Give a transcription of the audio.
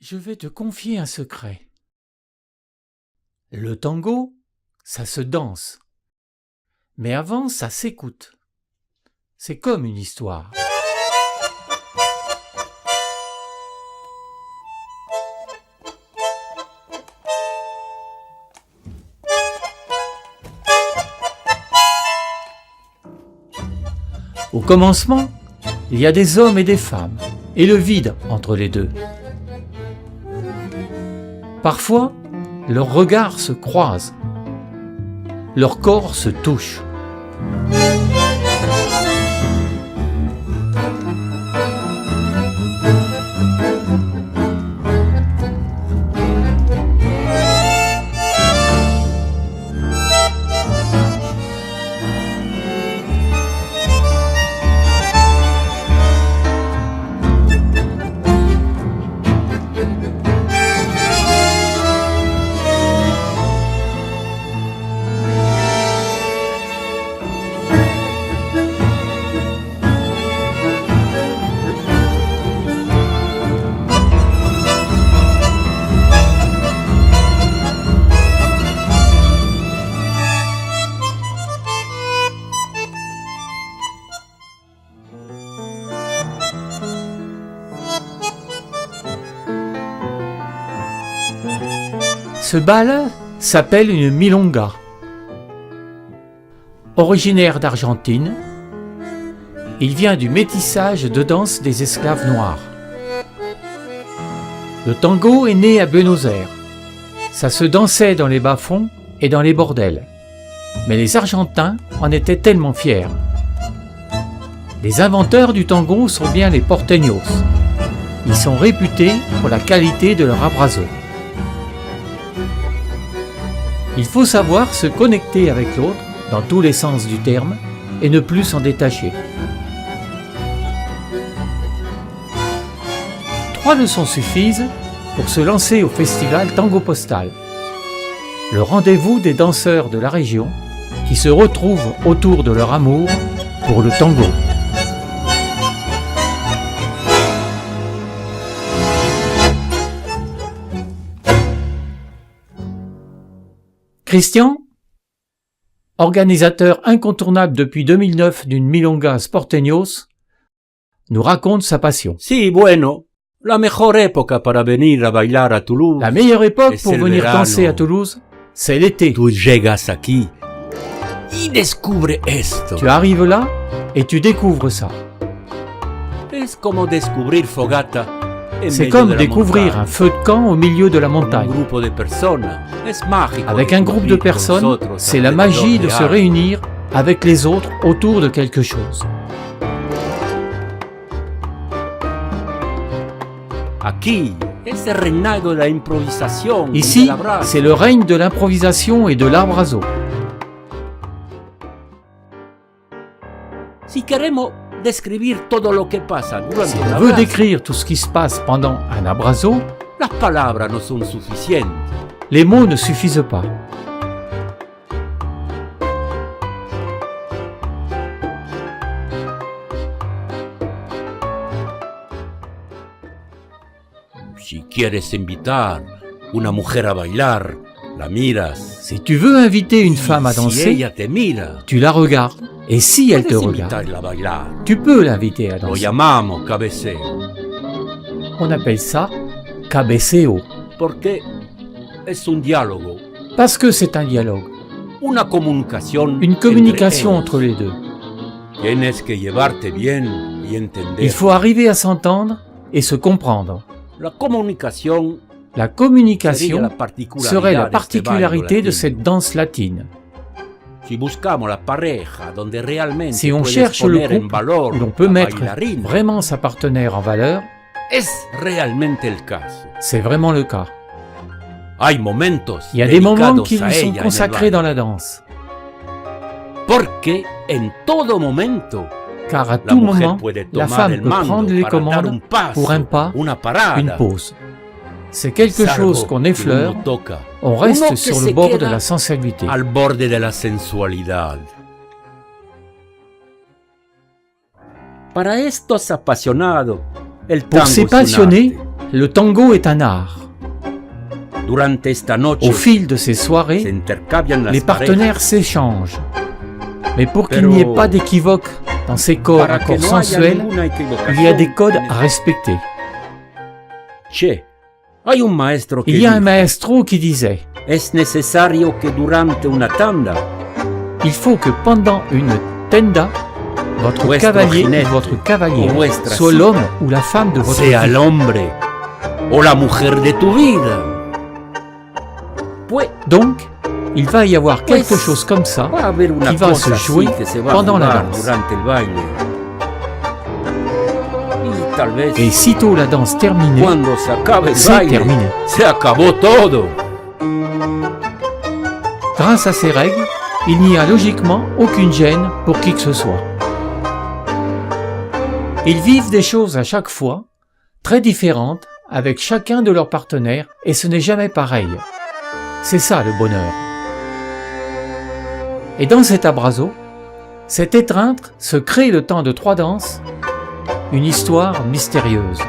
Je vais te confier un secret. Le tango, ça se danse. Mais avant, ça s'écoute. C'est comme une histoire. Au commencement, il y a des hommes et des femmes, et le vide entre les deux. Parfois, leurs regards se croisent, leurs corps se touchent. Ce bal s'appelle une milonga. Originaire d'Argentine, il vient du métissage de danse des esclaves noirs. Le tango est né à Buenos Aires. Ça se dansait dans les bas-fonds et dans les bordels. Mais les Argentins en étaient tellement fiers. Les inventeurs du tango sont bien les porteños. Ils sont réputés pour la qualité de leur abrazo. Il faut savoir se connecter avec l'autre dans tous les sens du terme et ne plus s'en détacher. 3 leçons suffisent pour se lancer au festival Tango Postal, le rendez-vous des danseurs de la région qui se retrouvent autour de leur amour pour le tango. Christian, organisateur incontournable depuis 2009 d'une milonga Porteños, nous raconte sa passion. Sí, bueno, la mejor época para venir a bailar a Toulouse. La meilleure époque pour venir danser à Toulouse, c'est l'été. Tú llegas aquí y descubre esto. Tu arrives là et tu découvres ça. Es como descubrir fogata. C'est comme découvrir un feu de camp au milieu de la montagne. Avec un groupe de personnes, c'est la magie de se réunir avec les autres autour de quelque chose. Ici, c'est le règne de l'improvisation et de l'abrazo. Si on veut décrire tout ce qui se passe pendant un abrazo, les mots ne suffisent pas. Si quieres invitar una mujer a bailar, la miras. Si tu veux inviter une femme à danser, tu la regardes. Et si elle te regarde, tu peux l'inviter à danser. On appelle ça cabeceo. Parce que c'est un dialogue. Une communication entre les deux. Il faut arriver à s'entendre et se comprendre. La communication serait la particularité de cette danse latine. Si on cherche le couple où l'on peut mettre vraiment sa partenaire en valeur, c'est vraiment le cas. Il y a des moments qui lui sont consacrés dans la danse. Car à tout moment, la femme peut prendre les commandes pour un pas, une pause. C'est quelque chose qu'on effleure, on reste sur le bord de la sensualité. Pour ces passionnés, Le tango est un art. Durante esta noche Au fil de ces se soirées, intercambian las les partenaires s'échangent. Mais pour qu'il n'y ait pas d'équivoque dans ces corps parejas. Para que accords no haya sensuels, ninguna il y a des equivocación codes en à respecter. Che, hay un maestro que Il y a un dijo, maestro qui disait es necesario que durante una tanda il faut que pendant une tenda, votre Vuestro cavalier jinete ou votre cavalière o vuestra soit cita l'homme ou la femme de votre sea el vie. hombre o la mujer de tu vida. Pues Donc, il va y avoir quelque Pues, chose comme ça va a haber una qui va cosa se así jouer que se va a pendant la jugar danse. durante el baile. Y tal vez Et sitôt la danse terminée, cuando se acabe el c'est baile, terminé. se acabó todo. Grâce à ces règles, il n'y a logiquement aucune gêne pour qui que ce soit. Ils vivent des choses à chaque fois, très différentes, avec chacun de leurs partenaires, et ce n'est jamais pareil. C'est ça le bonheur. Et dans cet abrazo, cette étreinte se crée le temps de 3 danses, une histoire mystérieuse.